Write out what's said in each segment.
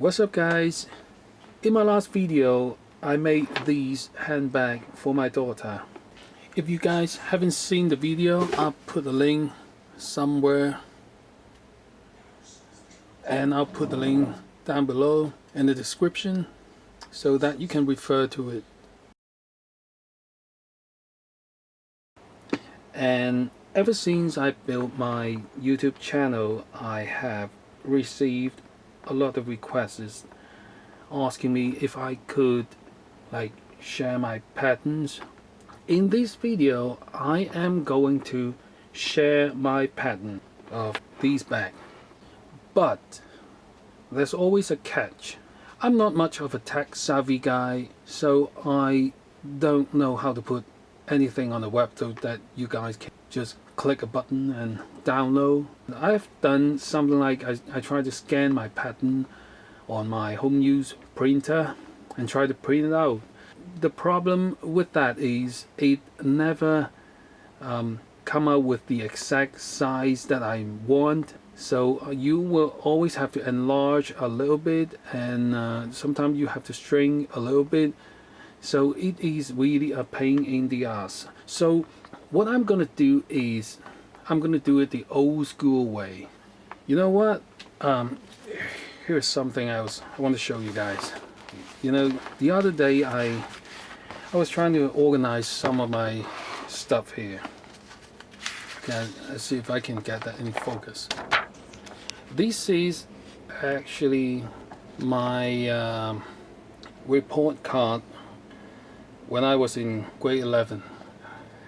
What's up guys? In my last video I made these handbag for my daughter. If you guys haven't seen the video, I'll put the link somewhere and I'll put the link down below in the description so that you can refer to it. And ever since I built my YouTube channel, I have received a lot of requests asking me if I could share my patterns. In this video I am going to share my pattern of these bags, but there's always a catch. I'm not much of a tech savvy guy, so I don't know how to put anything on the web so that you guys can just click a button and download. I've done something like I tried to scan my pattern on my home use printer and try to print it out. The problem with that is it never come out with the exact size that I want, so you will always have to enlarge a little bit, and sometimes you have to string a little bit, so it is really a pain in the ass. So what I'm gonna do is I'm gonna do it the old school way. You know what, here's something else I want to show you guys. You know, the other day I was trying to organize some of my stuff here. Okay, let's see if I can get that in focus. This is actually my report card when I was in grade 11.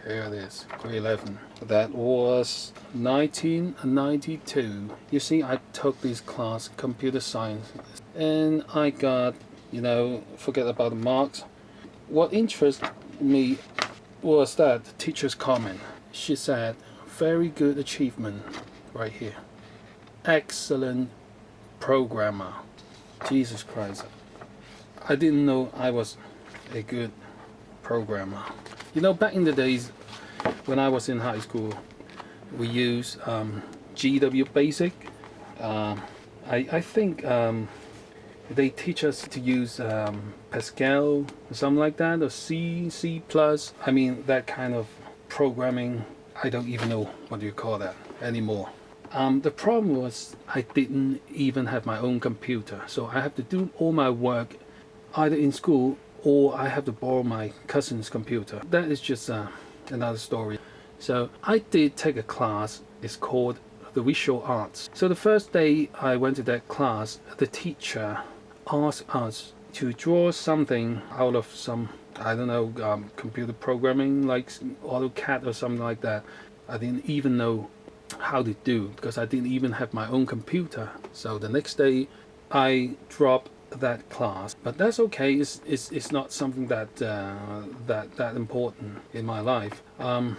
Here it is, grade 11. That was 1992. You see, I took this class, computer science, and I got, you know, forget about the marks. What interested me was that the teacher's comment. She said, very good achievement right here. Excellent programmer. Jesus Christ. I didn't know I was a good programmer. You know, back in the days when I was in high school, we used GW Basic. I think they teach us to use Pascal or something like that, or C++. I mean, that kind of programming. I don't even know what you call that anymore. The problem was I didn't even have my own computer, so I have to do all my work either in school or I have to borrow my cousin's computer. That is just another story. So I did take a class. It's called the visual arts. So the first day I went to that class, the teacher asked us to draw something out of some, I don't know, computer programming like AutoCAD or something like that. I didn't even know how to do because I didn't even have my own computer. So the next day I dropped that class, but that's okay. It's not something that that important in my life. Well,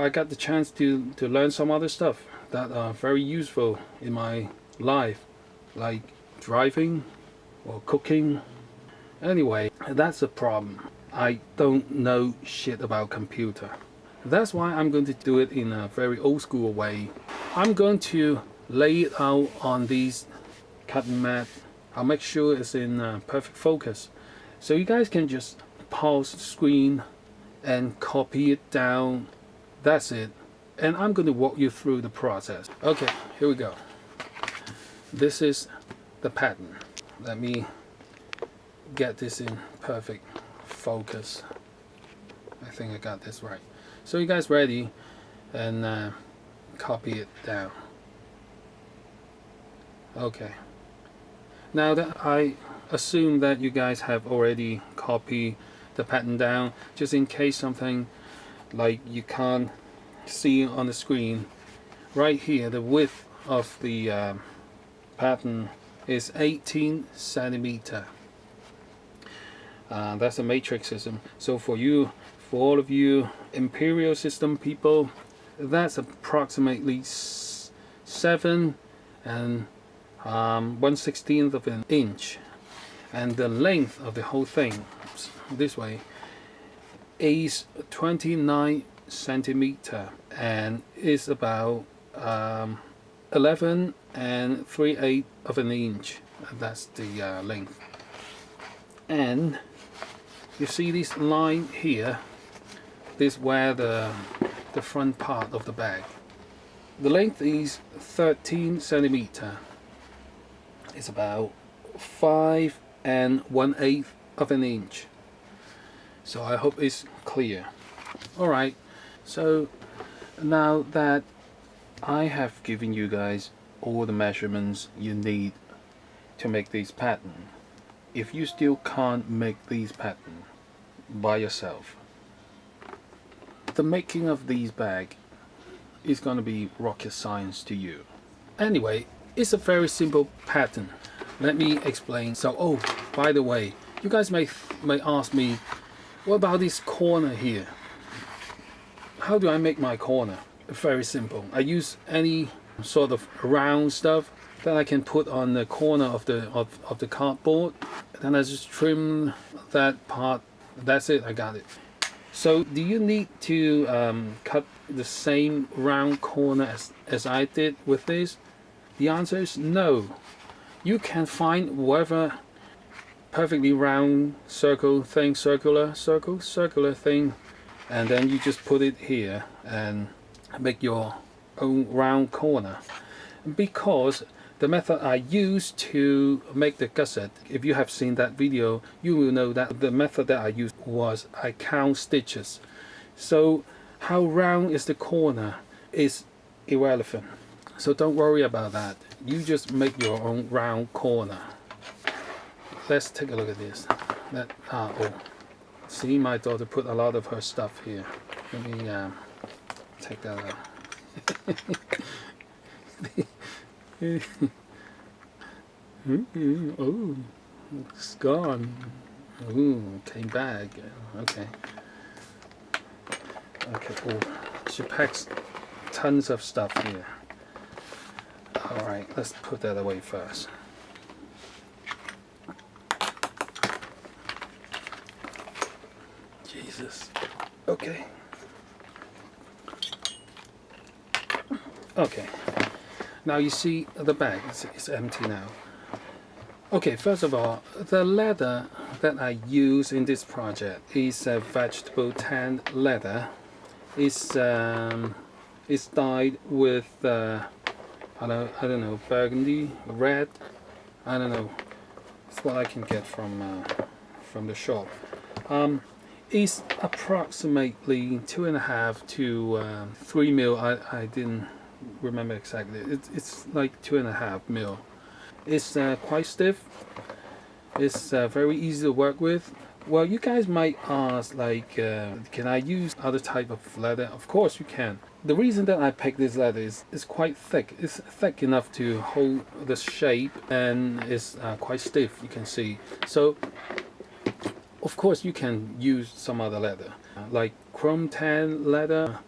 I got the chance to learn some other stuff that are very useful in my life, like driving or cooking. Anyway, that's a problem. I don't know shit about computer. That's why I'm going to do it in a very old school way. I'm going to lay it out on these cutting mat. I'll make sure it's in perfect focus, so you guys can just pause the screen and copy it down. That's it. And I'm going to walk you through the process. Okay, here we go. This is the pattern. Let me get this in perfect focus. I think I got this right. So you guys ready? And copy it down. Okay. Now that I assume that you guys have already copied the pattern down, just in case something like you can't see on the screen, right here the width of the pattern is 18 centimeter. That's a matrix system. So for all of you imperial system people, that's approximately 7 and 1/16 of an inch, and the length of the whole thing this way is 29 centimeter and is about 11 and 3/8 of an inch. That's the length. And you see this line here, this where the front part of the bag. The length is 13 centimeter. It's about 5 and 1/8 of an inch. So I hope it's clear. Alright, so now that I have given you guys all the measurements you need to make these patterns, if you still can't make these patterns by yourself, the making of these bags is going to be rocket science to you. Anyway, it's a very simple pattern. Let me explain. So, oh, by the way, you guys may ask me, what about this corner here? How do I make my corner? Very simple. I use any sort of round stuff that I can put on the corner of the cardboard. Then I just trim that part. That's it. I got it. So, do you need to cut the same round corner as I did with this? The answer is no. You can find whatever perfectly round circular thing, and then you just put it here and make your own round corner. Because the method I used to make the gusset, if you have seen that video, you will know that the method that I used was I count stitches. So how round is the corner is irrelevant. So don't worry about that. You just make your own round corner. Let's take a look at this. See, my daughter put a lot of her stuff here. Let me take that out. Oh, it's gone. Ooh, came back. Okay. Okay. Oh, she packs tons of stuff here. All right, let's put that away first. Jesus. Okay. Okay. Now you see the bag. It's empty now. Okay, first of all, the leather that I use in this project is a vegetable tan leather. It's dyed with I don't know, burgundy, red. I don't know. It's what I can get from the shop. It's approximately 2.5 to 3 mil. I didn't remember exactly. It's like 2.5 mil. It's quite stiff. It's very easy to work with. Well, you guys might ask, like, can I use other type of leather? Of course you can. The reason that I picked this leather is quite thick. It's thick enough to hold the shape, and it's quite stiff, you can see. So, of course you can use some other leather, like chrome tan leather,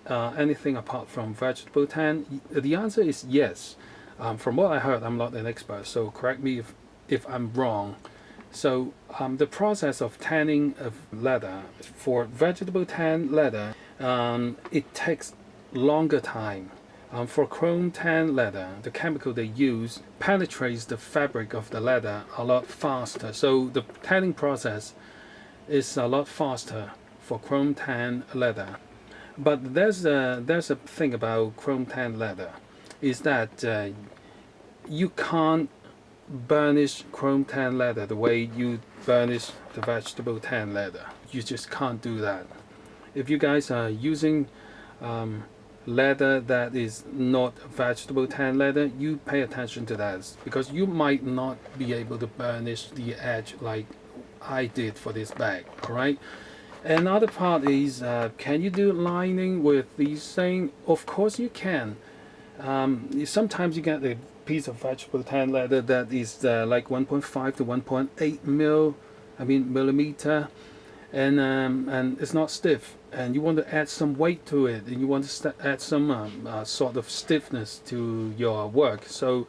anything apart from vegetable tan. The answer is yes. From what I heard, I'm not an expert, so correct me if I'm wrong. So the process of tanning of leather, for vegetable tan leather, it takes longer time. For chrome tan leather, the chemical they use penetrates the fabric of the leather a lot faster. So the tanning process is a lot faster for chrome tan leather. But there's a thing about chrome tan leather, is that you can't burnish chrome tan leather the way you burnish the vegetable tan leather. You just can't do that. If you guys are using leather that is not vegetable tan leather, you pay attention to that, because you might not be able to burnish the edge like I did for this bag. Alright, another part is, can you do lining with these things? Of course you can. Sometimes you get a piece of vegetable tan leather that is like 1.5 to 1.8 millimeter, and it's not stiff, and you want to add some weight to it, and you want to add some sort of stiffness to your work. So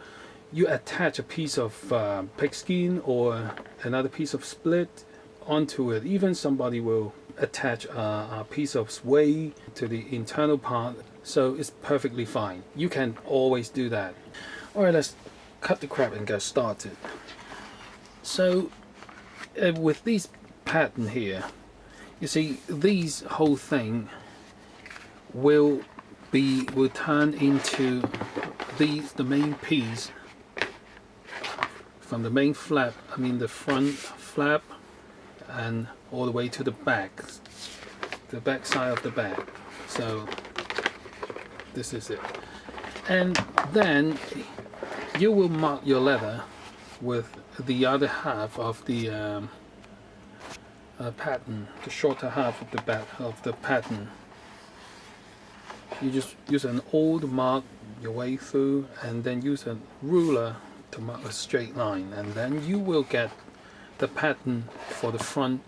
you attach a piece of pigskin or another piece of split onto it. Even somebody will attach a piece of suede to the internal part, so it's perfectly fine. You can always do that. Alright, let's cut the crap and get started. So with these pattern here, you see these whole thing will turn into the main piece from the main flap, I mean the front flap, and all the way to the back side of the bag. So this is it, and then you will mark your leather with the other half of the pattern, the shorter half of the back of the pattern. You just use an old mark your way through, and then use a ruler to mark a straight line, and then you will get the pattern for the front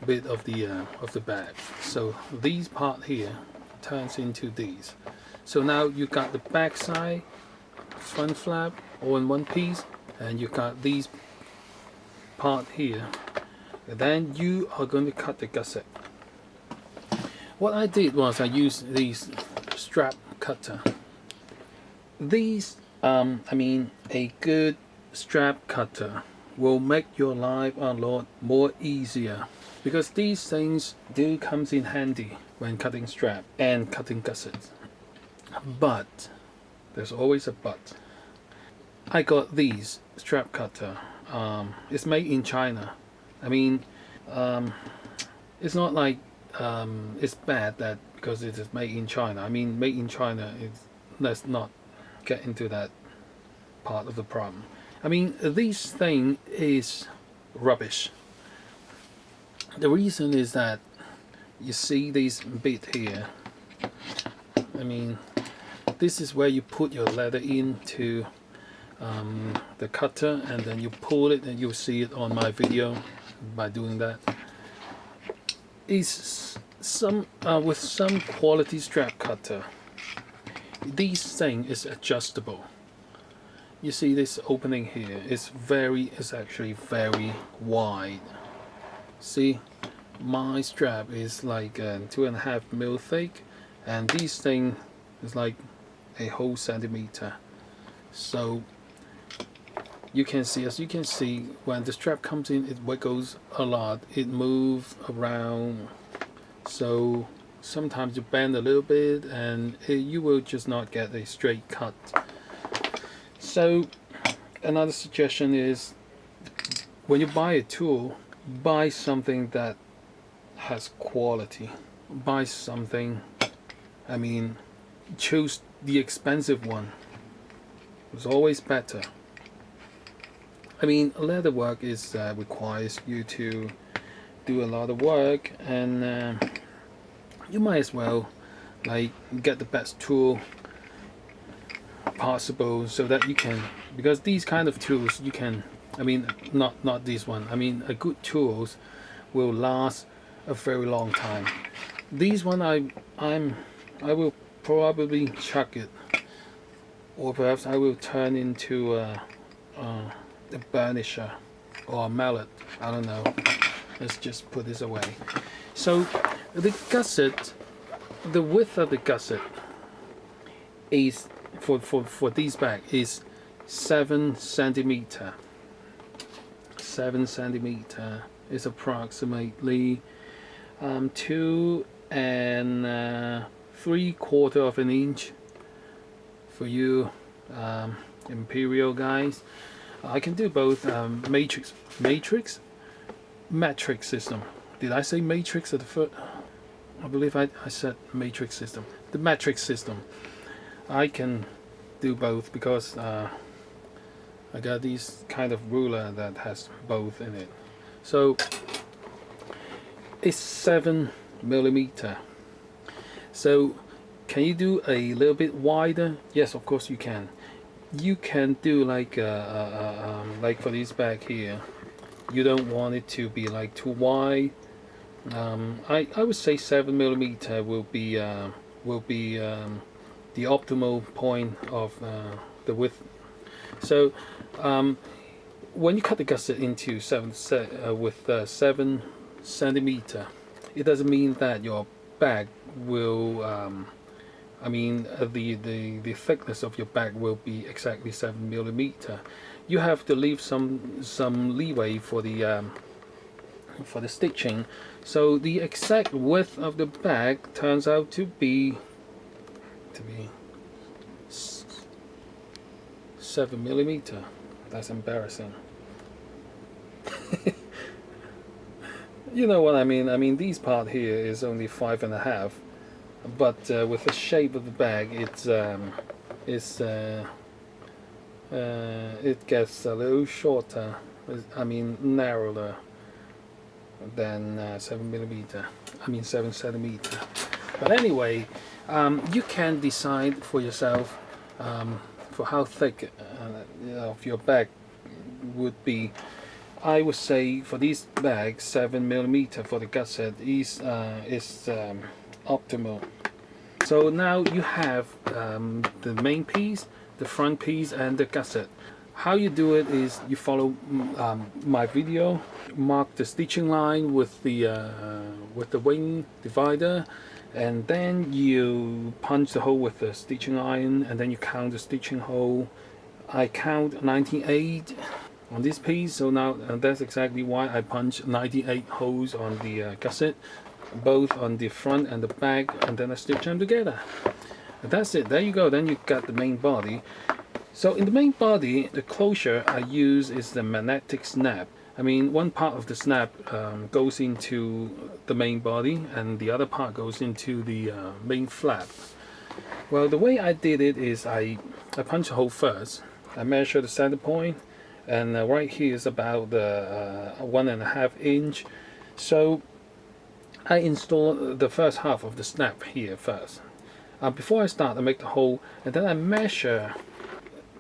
bit of the bag. So these part here turns into these. So now you got the back side, front flap all in one piece, and you got these part here. And then you are going to cut the gusset. What I did was I used these strap cutter. These I mean, a good strap cutter will make your life a lot more easier, because these things do comes in handy when cutting strap and cutting gussets. But there's always a but. I got these strap cutter. It's made in China. I mean, it's not like it's bad that because it is made in China. I mean, made in China is, let's not get into that part of the problem. I mean, this thing is rubbish. The reason is that you see this bit here. I mean, this is where you put your leather into the cutter, and then you pull it, and you'll see it on my video by doing that. Is some with some quality strap cutter, this thing is adjustable. You see this opening here is actually very wide. See, my strap is like 2.5 mil thick, and this thing is like a whole centimeter. So you can see, as you can see, when the strap comes in, it wiggles a lot, it moves around, so sometimes you bend a little bit and you will just not get a straight cut. So another suggestion is, when you buy a tool, buy something that has quality. Buy something, I mean, choose the expensive one. It's always better. I mean, leather work is requires you to do a lot of work, and you might as well like get the best tool possible, so that you can, because these kind of tools you can, I mean, not this one, I mean, a good tools will last a very long time. These one I will probably chuck it, or perhaps I will turn into a burnisher or a mallet, I don't know. Let's just put this away. So the gusset, the width of the gusset is for these bag is 7 centimeter. 7 centimeter is approximately 2 3/4 of an inch for you imperial guys. I can do both metric system. Did I say matrix at the foot? I believe I said matrix system. The metric system. I can do both because I got these kind of ruler that has both in it. So it's 7 millimeter. So can you do a little bit wider? Yes, of course you can. You can do like for this bag here. You don't want it to be like too wide. I would say 7 millimeter will be the optimal point of the width. So when you cut the gusset into 7 centimeter, it doesn't mean that your bag will the thickness of your bag will be exactly 7 millimeter. You have to leave some leeway for the stitching. So the exact width of the bag turns out to be 7 millimeter. That's embarrassing. You know what I mean? I mean, this part here is only 5.5, but with the shape of the bag, it gets a little shorter. Narrower than 7 millimeter. 7 centimeter. But anyway, you can decide for yourself for how thick of your bag would be. I would say for this bag, 7 millimeter for the gusset is optimal. So now you have the main piece, the front piece, and the gusset. How you do it is you follow my video, mark the stitching line with the wing divider, and then you punch the hole with the stitching iron, and then you count the stitching hole. I count 98 on this piece, so now that's exactly why I punch 98 holes on the gusset, both on the front and the back, and then I stitch them together. And that's it. There you go. Then you got the main body. So in the main body, the closure I use is the magnetic snap. One part of the snap goes into the main body, and the other part goes into the main flap. Well, the way I did it is I punch a hole first. I measure the center point, and right here is about 1.5 inch. So I install the first half of the snap here first. Before I start, I make the hole, and then I measure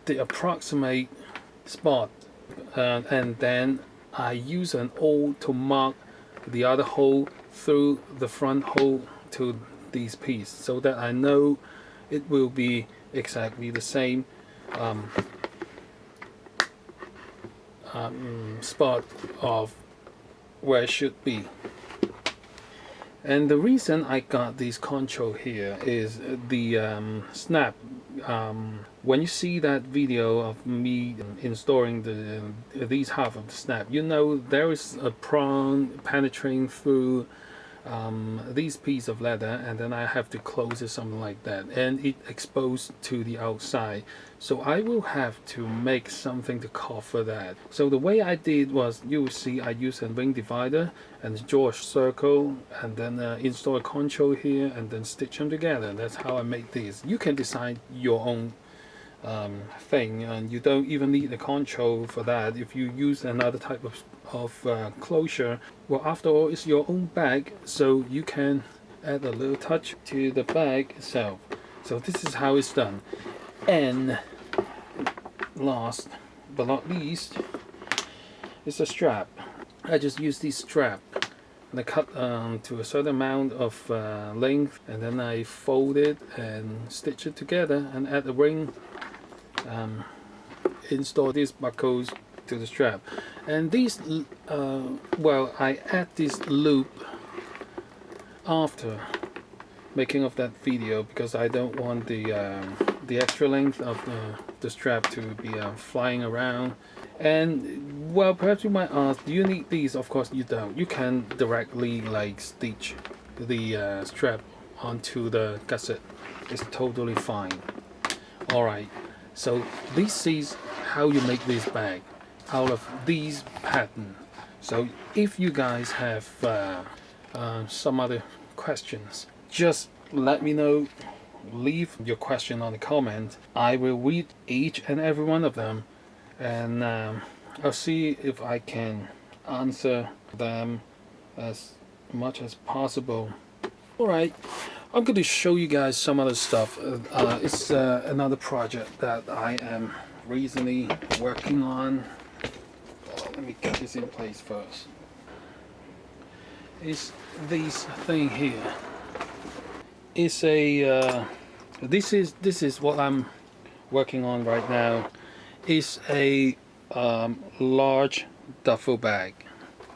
the approximate spot, and then I use an awl to mark the other hole through the front hole to these pieces, so that I know it will be exactly the same spot of where it should be. And the reason I got this control here is the snap. When you see that video of me installing these half of the snap, you know there is a prong penetrating through these piece of leather, and then I have to close it something like that, and it exposed to the outside. So I will have to make something to cover that. So the way I did was, you will see I use a ring divider and draw a circle, and then install a control here, and then stitch them together. That's how I make these. You can design your own thing, and you don't even need a control for that. If you use another type of closure, well, after all, it's your own bag, so you can add a little touch to the bag itself. So this is how it's done. And last but not least is a strap. I just use this strap, and I cut to a certain amount of length, and then I fold it and stitch it together and add a ring. Install these buckles to the strap, and these I add this loop after making of that video, because I don't want the extra length of the strap to be flying around. And well, perhaps you might ask, do you need these? Of course you don't. You can directly stitch the strap onto the gusset. It's totally fine. Alright, so this is how you make this bag out of these patterns. So if you guys have some other questions, just let me know. Leave your question on the comment. I will read each and every one of them, and I'll see if I can answer them as much as possible. Alright, I'm going to show you guys some other stuff. It's another project that I am recently working on. Let me get this in place first. It's this thing here. It's a this is what I'm working on right now. It's a large duffel bag.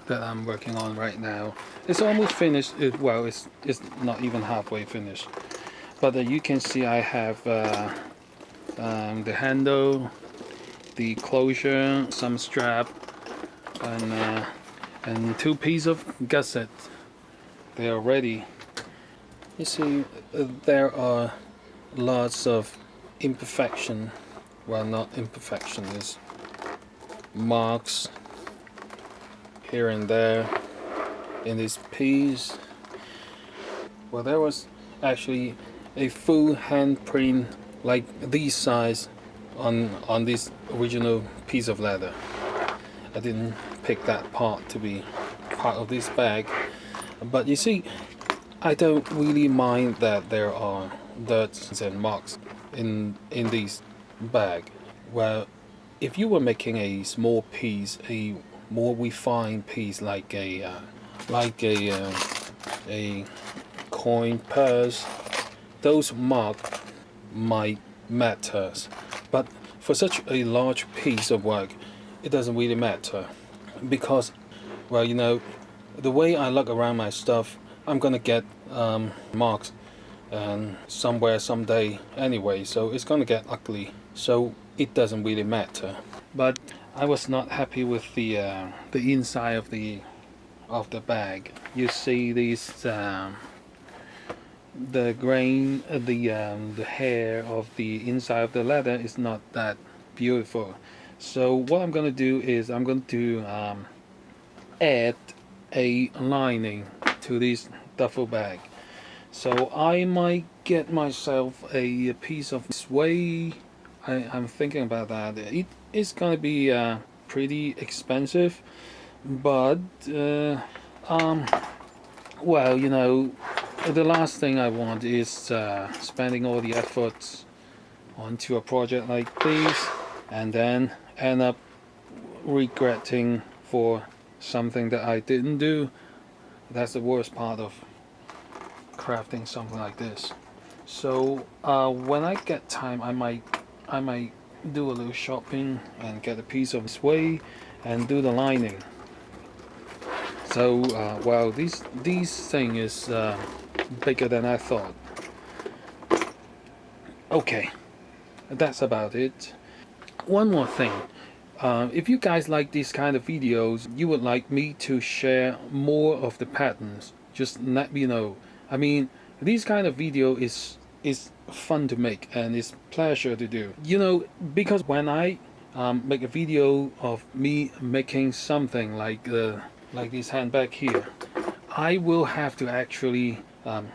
that I'm working on right now. It's almost finished. Well, it's not even halfway finished. But you can see I have the handle, the closure, some strap, and 2 pieces of gusset. They are ready. You see, there are lots of imperfection. Well, not imperfection, is marks here and there in this piece. Well, there was actually a full handprint like this size on this original piece of leather. I didn't pick that part to be part of this bag, but you see, I don't really mind that there are dirt and marks in this bag. Well, if you were making a small piece, a more refined piece like a coin purse, those marks might matter. But for such a large piece of work, it doesn't really matter, because, well, you know, the way I look around my stuff, I'm gonna get marks and somewhere someday anyway, so it's gonna get ugly, so it doesn't really matter. But I was not happy with the inside of the bag. You see these the grain, the hair of the inside of the leather is not that beautiful. So what I'm gonna do is I'm going to add a lining to this duffel bag. So I might get myself a piece of suede. I'm thinking about that. It is gonna be pretty expensive, but well, you know, the last thing I want is spending all the efforts onto a project like this and then end up regretting for something that I didn't do. That's the worst part of crafting something like this. So when I get time, I might do a little shopping and get a piece of suede and do the lining. So well, this thing is bigger than I thought. Okay, that's about it. One more thing. If you guys like these kind of videos, you would like me to share more of the patterns, just let me know. I mean, this kind of video is fun to make and it's pleasure to do. You know, because when I make a video of me making something like this handbag here, I will have to actually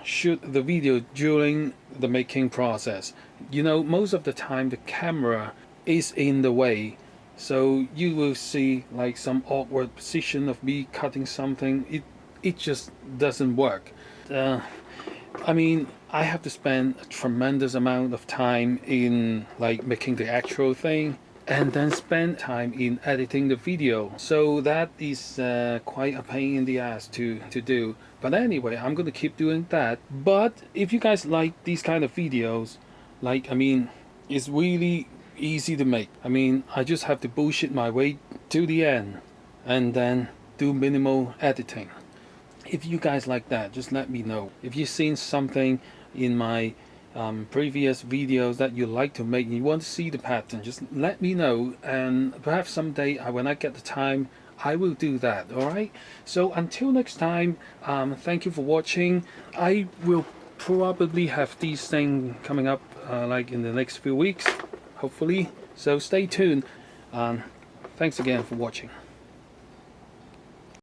shoot the video during the making process. You know, most of the time the camera is in the way, so you will see like some awkward position of me cutting something. It just doesn't work. I mean, I have to spend a tremendous amount of time in like making the actual thing and then spend time in editing the video, so that is quite a pain in the ass to do. But anyway, I'm gonna keep doing that. But if you guys like these kind of videos, like, I mean, it's really easy to make. I mean, I just have to bullshit my way to the end and then do minimal editing. If you guys like that, just let me know. If you've seen something in my previous videos that you like to make and you want to see the pattern, just let me know, and perhaps someday when I get the time, I will do that. Alright, so until next time, thank you for watching. I will probably have these things coming up like in the next few weeks, hopefully, so stay tuned. Thanks again for watching.